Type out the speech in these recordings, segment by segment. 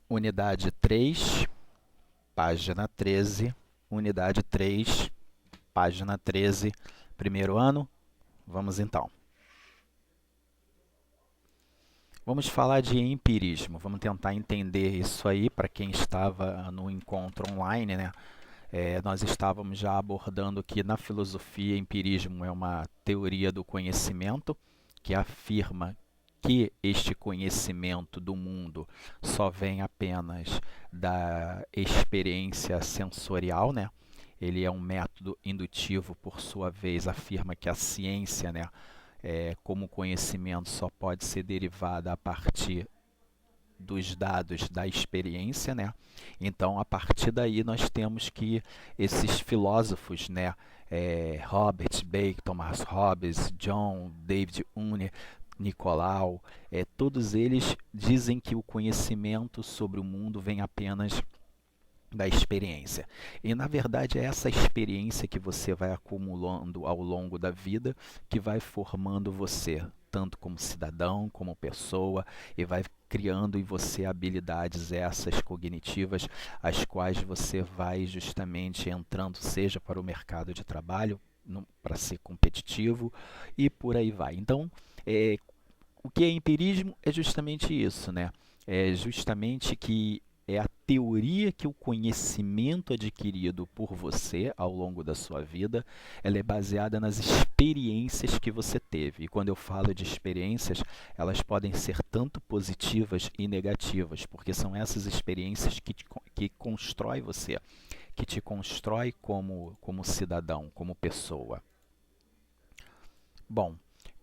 Unidade 3, página 13. Unidade 3, página 13, primeiro ano. Vamos então. Vamos falar de empirismo. Vamos tentar entender isso aí para quem estava no encontro online, né? Nós estávamos já abordando que na filosofia, empirismo é uma teoria do conhecimento que afirma que este conhecimento do mundo só vem apenas da experiência sensorial, né? Ele é um método indutivo, por sua vez, afirma que a ciência, né, como conhecimento, só pode ser derivada a partir dos dados da experiência, né? Então, a partir daí, nós temos que esses filósofos, né, Robert Bacon, Thomas Hobbes, John David Hume, Nicolau, todos eles dizem que o conhecimento sobre o mundo vem apenas da experiência. E na verdade é essa experiência que você vai acumulando ao longo da vida que vai formando você, tanto como cidadão, como pessoa, e vai criando em você habilidades essas cognitivas, as quais você vai justamente entrando, seja para o mercado de trabalho, para ser competitivo, e por aí vai. Então, o que é empirismo é justamente isso, né? É justamente que é a teoria que o conhecimento adquirido por você ao longo da sua vida, ela é baseada nas experiências que você teve. E quando eu falo de experiências, elas podem ser tanto positivas e negativas, porque são essas experiências que constrói você, que te constrói como cidadão, como pessoa. Bom,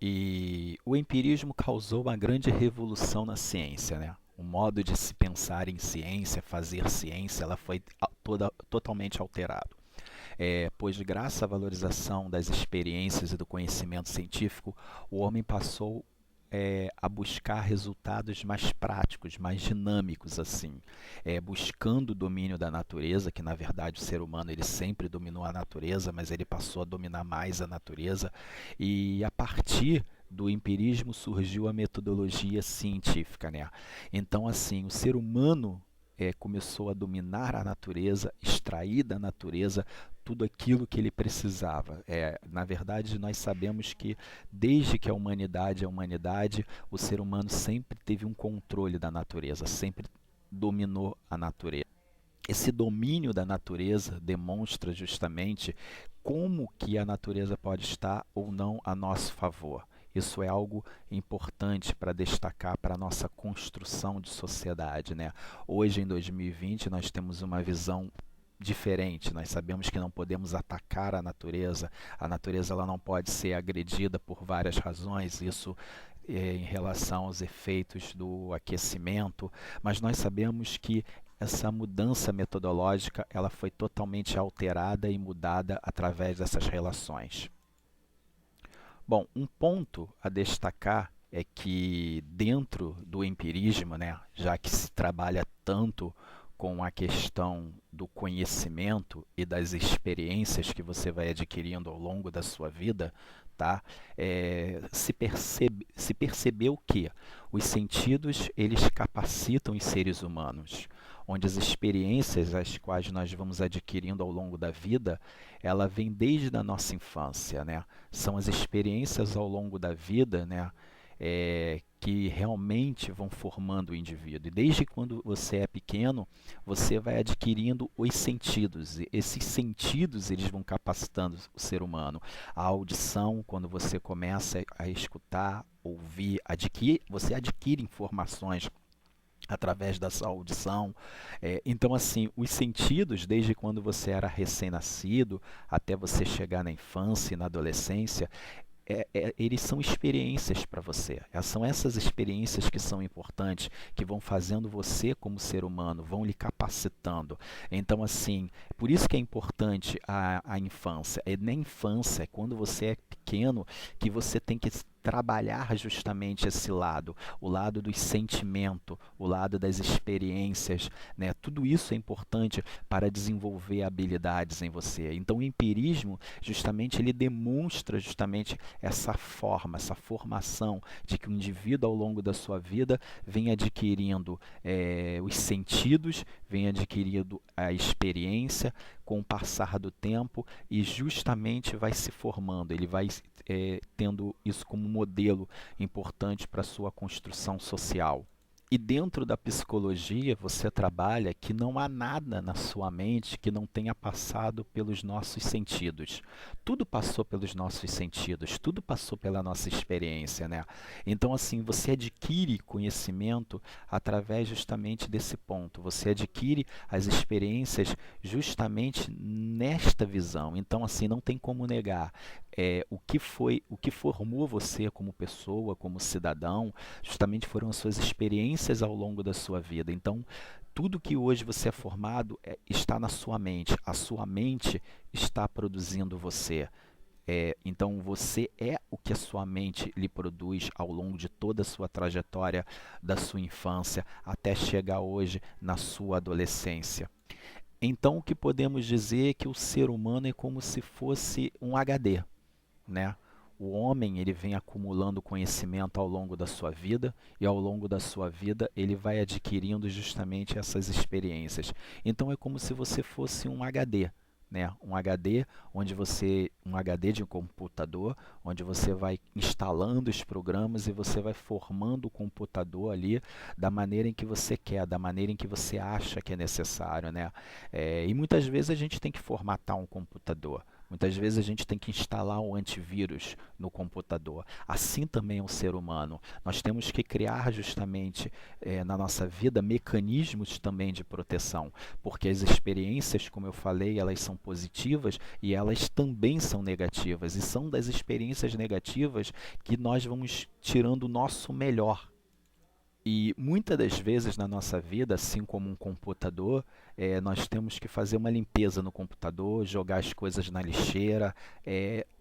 e o empirismo causou uma grande revolução na ciência, né? O modo de se pensar em ciência, fazer ciência, ela foi totalmente alterado. Pois graças à valorização das experiências e do conhecimento científico, o homem passou a buscar resultados mais práticos, mais dinâmicos, assim, buscando o domínio da natureza, que na verdade o ser humano ele sempre dominou a natureza, mas ele passou a dominar mais a natureza, e a partir do empirismo surgiu a metodologia científica, né? Então, assim, o ser humano começou a dominar a natureza, extrair da natureza tudo aquilo que ele precisava. Na verdade, nós sabemos que desde que a humanidade é a humanidade, o ser humano sempre teve um controle da natureza, sempre dominou a natureza. Esse domínio da natureza demonstra justamente como que a natureza pode estar ou não a nosso favor. Isso é algo importante para destacar para a nossa construção de sociedade, né? Hoje, em 2020, nós temos uma visão diferente. Nós sabemos que não podemos atacar a natureza. A natureza ela não pode ser agredida por várias razões. Isso em relação aos efeitos do aquecimento, mas nós sabemos que essa mudança metodológica ela foi totalmente alterada e mudada através dessas relações. Bom, um ponto a destacar é que dentro do empirismo, né, já que se trabalha tanto com a questão do conhecimento e das experiências que você vai adquirindo ao longo da sua vida, tá? Se percebeu que os sentidos eles capacitam os seres humanos, onde as experiências as quais nós vamos adquirindo ao longo da vida, ela vem desde a nossa infância, né? São as experiências ao longo da vida, né? Que realmente vão formando o indivíduo. E desde quando você é pequeno, você vai adquirindo os sentidos. E esses sentidos eles vão capacitando o ser humano. A audição, quando você começa a escutar, ouvir, você adquire informações através da sua audição. Então, assim, os sentidos, desde quando você era recém-nascido até você chegar na infância e na adolescência, eles são experiências para você. São essas experiências que são importantes, que vão fazendo você como ser humano, vão lhe capacitando. Então, assim, por isso que é importante a infância. Na infância, quando você é pequeno, que você tem que trabalhar justamente esse lado, o lado do sentimento, o lado das experiências, né? Tudo isso é importante para desenvolver habilidades em você. Então, o empirismo, justamente, ele demonstra justamente essa forma, essa formação de que o indivíduo, ao longo da sua vida, vem adquirindo os sentidos, vem adquirindo a experiência com o passar do tempo e justamente vai se formando, ele vai tendo isso como modelo importante para a sua construção social. E dentro da psicologia você trabalha que não há nada na sua mente que não tenha passado pelos nossos sentidos. Tudo passou pelos nossos sentidos, tudo passou pela nossa experiência, né? Então, assim, você adquire conhecimento através justamente desse ponto. Você adquire as experiências justamente nesta visão. Então, assim, não tem como negar. O que formou você como pessoa, como cidadão, justamente foram as suas experiências ao longo da sua vida. Então, tudo que hoje você é formado está na sua mente. A sua mente está produzindo você. Então, você é o que a sua mente lhe produz ao longo de toda a sua trajetória, da sua infância, até chegar hoje na sua adolescência. Então, o que podemos dizer é que o ser humano é como se fosse um HD, né? O homem ele vem acumulando conhecimento ao longo da sua vida e ao longo da sua vida ele vai adquirindo justamente essas experiências. Então é como se você fosse um HD, né? Um HD um HD de um computador, onde você vai instalando os programas e você vai formando o computador ali da maneira em que você quer, da maneira em que você acha que é necessário, né? E muitas vezes a gente tem que formatar um computador. Muitas vezes a gente tem que instalar um antivírus no computador. Assim também é um ser humano. Nós temos que criar justamente na nossa vida mecanismos também de proteção, porque as experiências, como eu falei, elas são positivas e elas também são negativas. E são das experiências negativas que nós vamos tirando o nosso melhor. E muitas das vezes na nossa vida, assim como um computador, nós temos que fazer uma limpeza no computador, jogar as coisas na lixeira,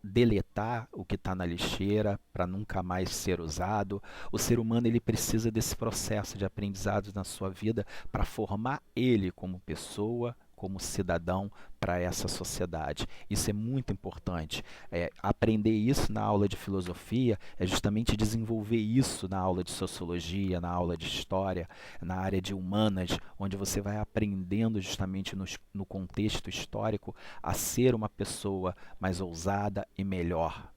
deletar o que está na lixeira para nunca mais ser usado. O ser humano ele precisa desse processo de aprendizado na sua vida para formar ele como pessoa, como cidadão para essa sociedade. Isso é muito importante. Aprender isso na aula de filosofia é justamente desenvolver isso na aula de sociologia, na aula de história, na área de humanas, onde você vai aprendendo justamente no contexto histórico a ser uma pessoa mais ousada e melhor.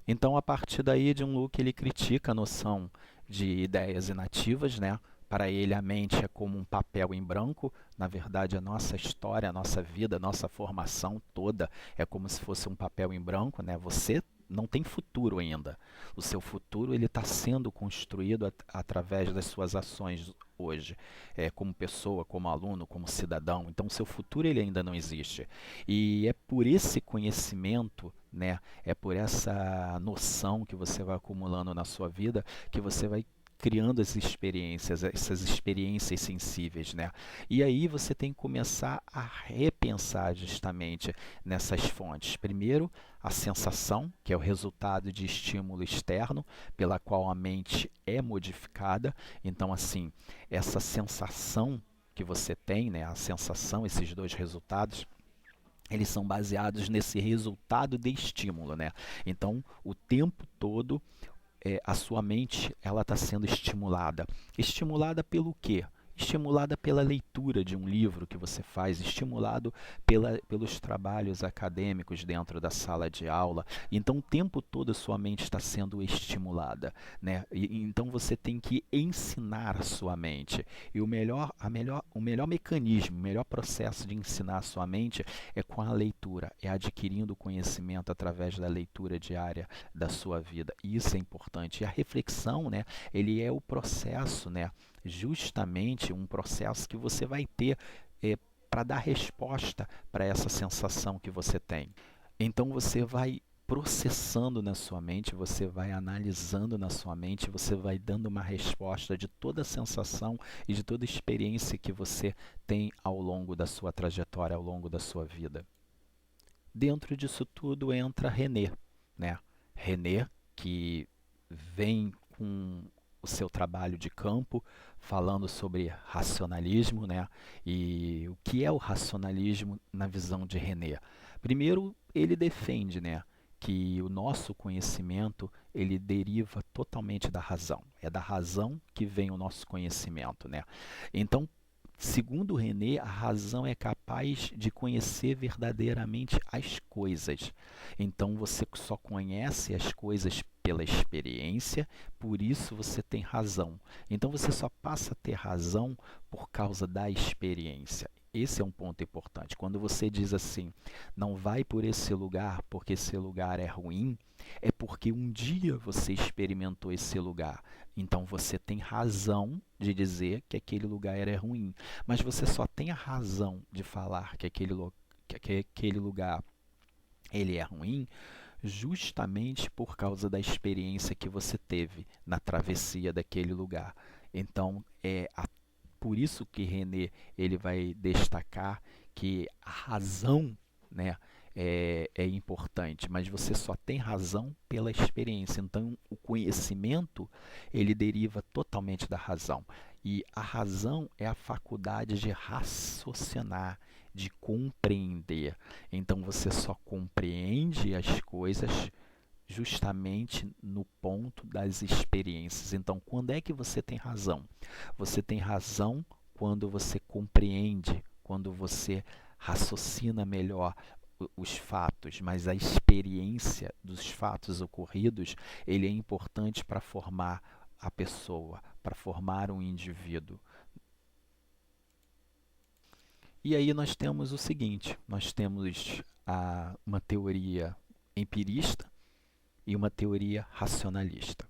Então, a partir daí, John Locke ele critica a noção de ideias inativas, né? Para ele, a mente é como um papel em branco. Na verdade, a nossa história, a nossa vida, a nossa formação toda é como se fosse um papel em branco, né? Você não tem futuro ainda. O seu futuro ele está sendo construído através das suas ações hoje, como pessoa, como aluno, como cidadão. Então, o seu futuro ele ainda não existe. E é por esse conhecimento, né? É por essa noção que você vai acumulando na sua vida que você vai criando essas experiências sensíveis, né? E aí você tem que começar a repensar justamente nessas fontes. Primeiro, a sensação, que é o resultado de estímulo externo, pela qual a mente é modificada. Então, assim, essa sensação que você tem, né? A sensação, esses dois resultados, eles são baseados nesse resultado de estímulo, né? Então, o tempo todo a sua mente ela está sendo estimulada. Estimulada pelo quê? Estimulada pela leitura de um livro que você faz, estimulado pelos trabalhos acadêmicos dentro da sala de aula. Então, o tempo todo a sua mente está sendo estimulada, né? Então, você tem que ensinar a sua mente. E o melhor mecanismo, o melhor processo de ensinar a sua mente é com a leitura, é adquirindo conhecimento através da leitura diária da sua vida. Isso é importante. E a reflexão, né? Ele é o processo, né? Justamente um processo que você vai ter para dar resposta para essa sensação que você tem. Então você vai processando na sua mente, você vai analisando na sua mente, você vai dando uma resposta de toda a sensação e de toda a experiência que você tem ao longo da sua trajetória, ao longo da sua vida. Dentro disso tudo entra René, né? René, que vem com o seu trabalho de campo, falando sobre racionalismo, né? E o que é o racionalismo na visão de René? Primeiro, ele defende, né, que o nosso conhecimento ele deriva totalmente da razão. É da razão que vem o nosso conhecimento, né? Então, segundo René, a razão é capaz de conhecer verdadeiramente as coisas. Então você só conhece as coisas pela experiência, por isso você tem razão. Então você só passa a ter razão por causa da experiência. Esse é um ponto importante. Quando você diz assim, não vai por esse lugar porque esse lugar é ruim, é porque um dia você experimentou esse lugar. Então você tem razão de dizer que aquele lugar era ruim. Mas você só tem a razão de falar que aquele lugar ele é ruim justamente por causa da experiência que você teve na travessia daquele lugar. Então, por isso que René ele vai destacar que a razão, né, é importante, mas você só tem razão pela experiência. Então, o conhecimento ele deriva totalmente da razão. E a razão é a faculdade de raciocinar, de compreender. Então, você só compreende as coisas justamente no ponto das experiências. Então, quando é que você tem razão? Você tem razão quando você compreende, quando você raciocina melhor os fatos, mas a experiência dos fatos ocorridos, ele é importante para formar a pessoa, para formar um indivíduo. E aí nós temos o seguinte, nós temos uma teoria empirista e uma teoria racionalista.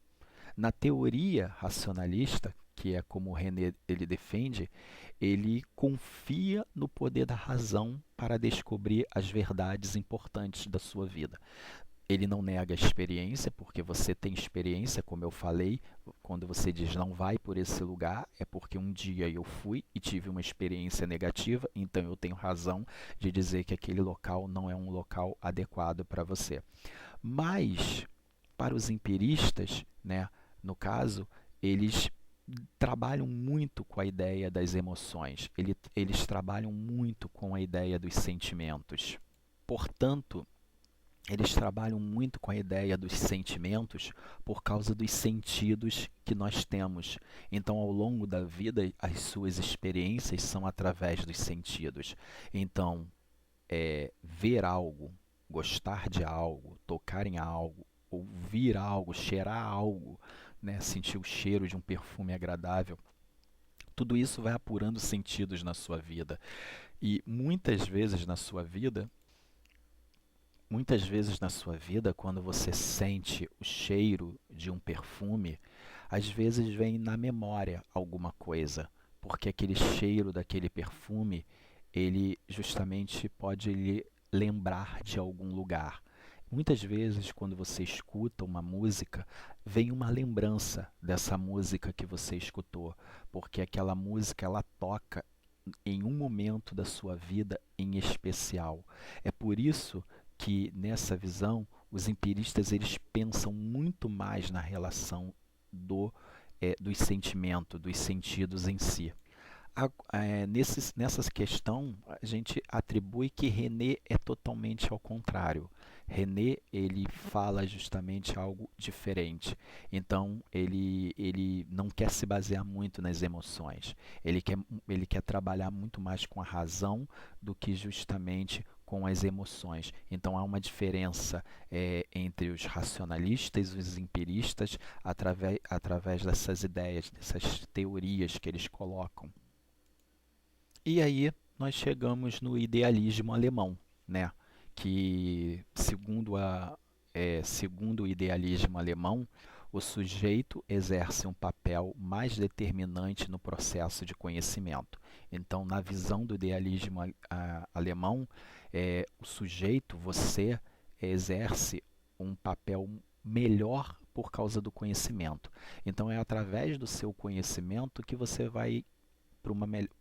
Na teoria racionalista, que é como o René ele defende, ele confia no poder da razão para descobrir as verdades importantes da sua vida. Ele não nega a experiência, porque você tem experiência, como eu falei, quando você diz não vai por esse lugar, é porque um dia eu fui e tive uma experiência negativa, então eu tenho razão de dizer que aquele local não é um local adequado para você. Mas, para os empiristas, né, no caso, eles trabalham muito com a ideia das emoções, eles trabalham muito com a ideia dos sentimentos. Portanto, eles trabalham muito com a ideia dos sentimentos por causa dos sentidos que nós temos. Então, ao longo da vida, as suas experiências são através dos sentidos. Então, ver algo, gostar de algo, tocar em algo, ouvir algo, cheirar algo, né? Sentir o cheiro de um perfume agradável. Tudo isso vai apurando sentidos na sua vida. E muitas vezes na sua vida, quando você sente o cheiro de um perfume, às vezes vem na memória alguma coisa, porque aquele cheiro daquele perfume, ele justamente pode lhe lembrar de algum lugar. Muitas vezes, quando você escuta uma música, vem uma lembrança dessa música que você escutou, porque aquela música ela toca em um momento da sua vida em especial. É por isso que nessa visão os empiristas eles pensam muito mais na relação dos sentimentos, dos sentidos em si. Nessa questão, a gente atribui que René é totalmente ao contrário. René ele fala justamente algo diferente. Então, ele não quer se basear muito nas emoções. Ele quer trabalhar muito mais com a razão do que justamente com as emoções. Então, há uma diferença entre os racionalistas e os empiristas através dessas ideias, dessas teorias que eles colocam. E aí nós chegamos no idealismo alemão, né? Que segundo o idealismo alemão, o sujeito exerce um papel mais determinante no processo de conhecimento. Então, na visão do idealismo alemão, o sujeito, você, exerce um papel melhor por causa do conhecimento. Então, é através do seu conhecimento que você vai para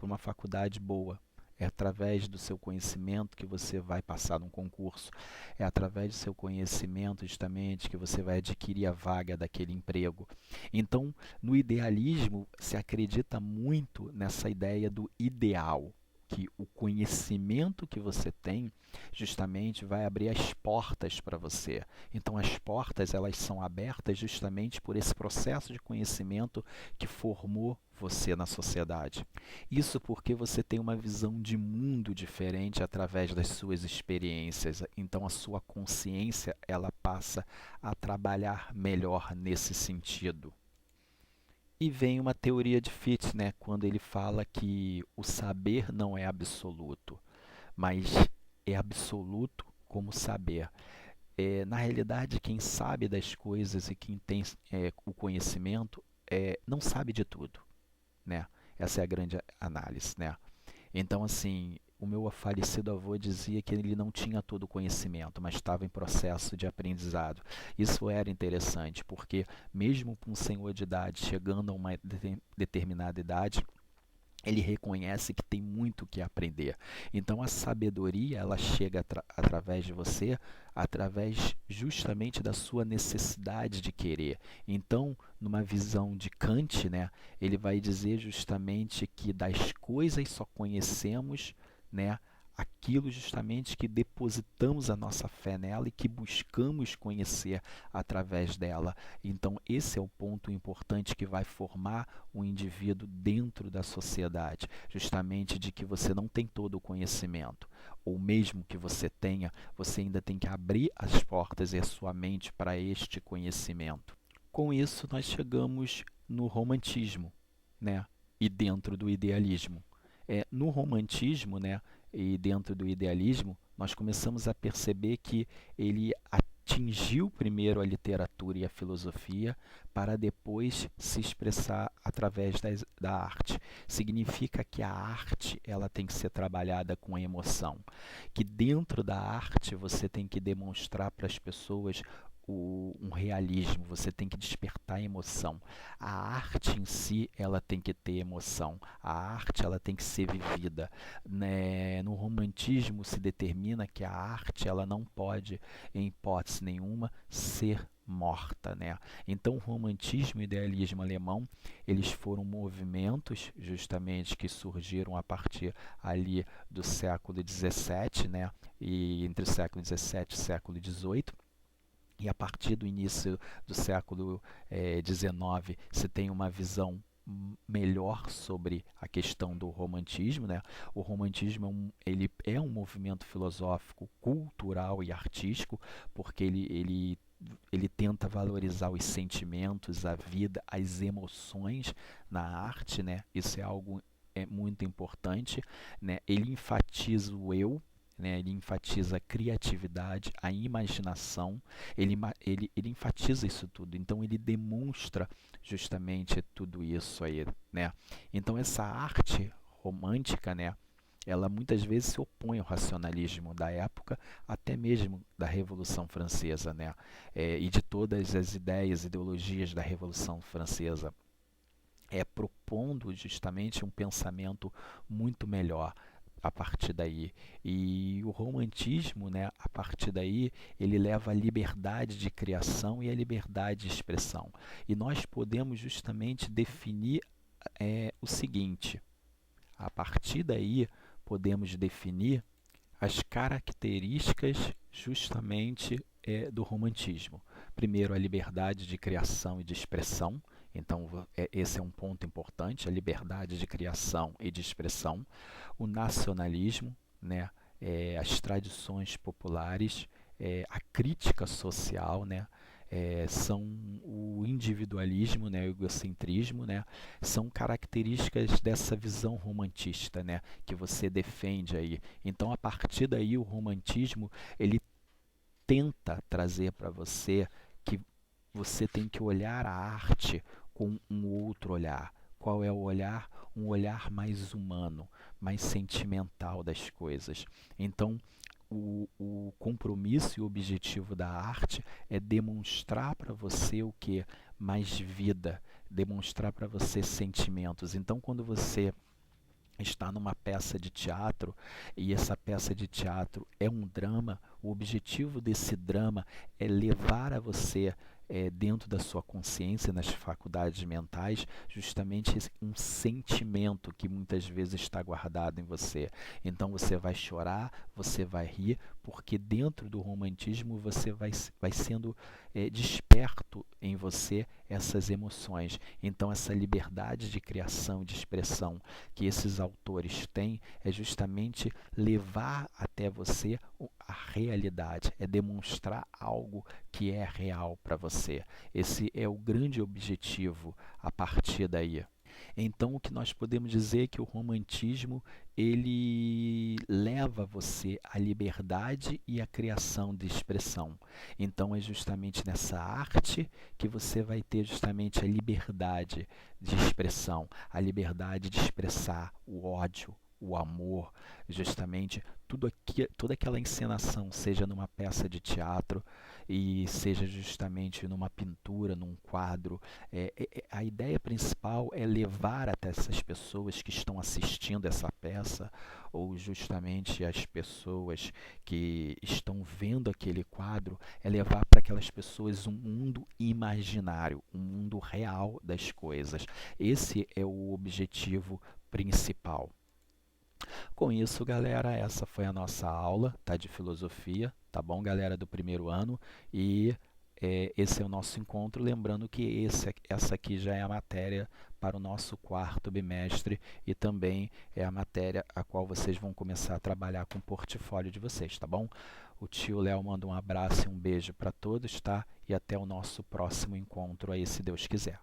uma faculdade boa. É através do seu conhecimento que você vai passar num concurso. É através do seu conhecimento, justamente, que você vai adquirir a vaga daquele emprego. Então, no idealismo, se acredita muito nessa ideia do ideal, que o conhecimento que você tem justamente vai abrir as portas para você. Então as portas elas são abertas justamente por esse processo de conhecimento que formou você na sociedade. Isso porque você tem uma visão de mundo diferente através das suas experiências. Então a sua consciência ela passa a trabalhar melhor nesse sentido. E vem uma teoria de Fichte, né, quando ele fala que o saber não é absoluto, mas é absoluto como saber. Na realidade, quem sabe das coisas e quem tem o conhecimento não sabe de tudo, né? Essa é a grande análise, né? Então, assim, o meu falecido avô dizia que ele não tinha todo o conhecimento, mas estava em processo de aprendizado. Isso era interessante, porque mesmo com um senhor de idade chegando a uma determinada idade, ele reconhece que tem muito o que aprender. Então a sabedoria ela chega através de você, através justamente da sua necessidade de querer. Então, numa visão de Kant, né, ele vai dizer justamente que das coisas só conhecemos, né, aquilo justamente que depositamos a nossa fé nela e que buscamos conhecer através dela. Então, esse é o ponto importante que vai formar o indivíduo dentro da sociedade, justamente de que você não tem todo o conhecimento, ou mesmo que você tenha, você ainda tem que abrir as portas e a sua mente para este conhecimento. Com isso, nós chegamos no romantismo, né? E dentro do idealismo. No romantismo, né, e dentro do idealismo, nós começamos a perceber que ele atingiu primeiro a literatura e a filosofia para depois se expressar através da arte. Significa que a arte ela tem que ser trabalhada com a emoção, que dentro da arte você tem que demonstrar para as pessoas um realismo, você tem que despertar emoção. A arte em si, ela tem que ter emoção. A arte, ela tem que ser vivida, né? No romantismo se determina que a arte, ela não pode, em hipótese nenhuma, ser morta, né? Então, o romantismo e o idealismo alemão, eles foram movimentos justamente que surgiram a partir ali do século XVII, né? E entre o século XVII e o século XVIII. E a partir do início do século XIX, se tem uma visão melhor sobre a questão do romantismo, né? O romantismo ele é um movimento filosófico, cultural e artístico, porque ele tenta valorizar os sentimentos, a vida, as emoções na arte, né? Isso é algo muito importante, né? Ele enfatiza o eu, né? Ele enfatiza a criatividade, a imaginação, ele enfatiza isso tudo, então ele demonstra justamente tudo isso aí, né? Então essa arte romântica, né, ela muitas vezes se opõe ao racionalismo da época, até mesmo da Revolução Francesa, né? E de todas as ideias, ideologias da Revolução Francesa, propondo justamente um pensamento muito melhor a partir daí. E o romantismo, né, a partir daí, ele leva a liberdade de criação e a liberdade de expressão. E nós podemos justamente definir o seguinte: a partir daí, podemos definir as características justamente do romantismo. Primeiro, a liberdade de criação e de expressão. Então, esse é um ponto importante, a liberdade de criação e de expressão. O nacionalismo, né? As tradições populares, a crítica social, né? São o individualismo, né, o egocentrismo, né, são características dessa visão romantista, né, que você defende aí. Então, a partir daí, o romantismo ele tenta trazer para você que você tem que olhar a arte com um outro olhar. Qual é o olhar? Um olhar mais humano, mais sentimental das coisas. Então, o compromisso e o objetivo da arte é demonstrar para você o que? Mais vida, demonstrar para você sentimentos. Então, quando você está numa peça de teatro e essa peça de teatro é um drama, o objetivo desse drama é levar a você, dentro da sua consciência, nas faculdades mentais, justamente um sentimento que muitas vezes está guardado em você. Então você vai chorar, você vai rir, porque dentro do romantismo você vai sendo desperto em você essas emoções. Então essa liberdade de criação, de expressão que esses autores têm é justamente levar até você a realidade, é demonstrar algo que é real para você. Esse é o grande objetivo a partir daí. Então, o que nós podemos dizer é que o romantismo ele leva você à liberdade e à criação de expressão. Então, é justamente nessa arte que você vai ter justamente a liberdade de expressão, a liberdade de expressar o ódio, o amor, justamente toda aquela encenação, seja numa peça de teatro e seja justamente numa pintura, num quadro. A ideia principal é levar até essas pessoas que estão assistindo essa peça ou justamente as pessoas que estão vendo aquele quadro, é levar para aquelas pessoas um mundo imaginário, um mundo real das coisas. Esse é o objetivo principal. Com isso, galera, essa foi a nossa aula, tá, de filosofia, tá bom, galera do primeiro ano? E esse é o nosso encontro. Lembrando que essa aqui já é a matéria para o nosso quarto bimestre e também é a matéria a qual vocês vão começar a trabalhar com o portfólio de vocês, tá bom? O tio Léo manda um abraço e um beijo para todos, tá? E até o nosso próximo encontro aí, se Deus quiser.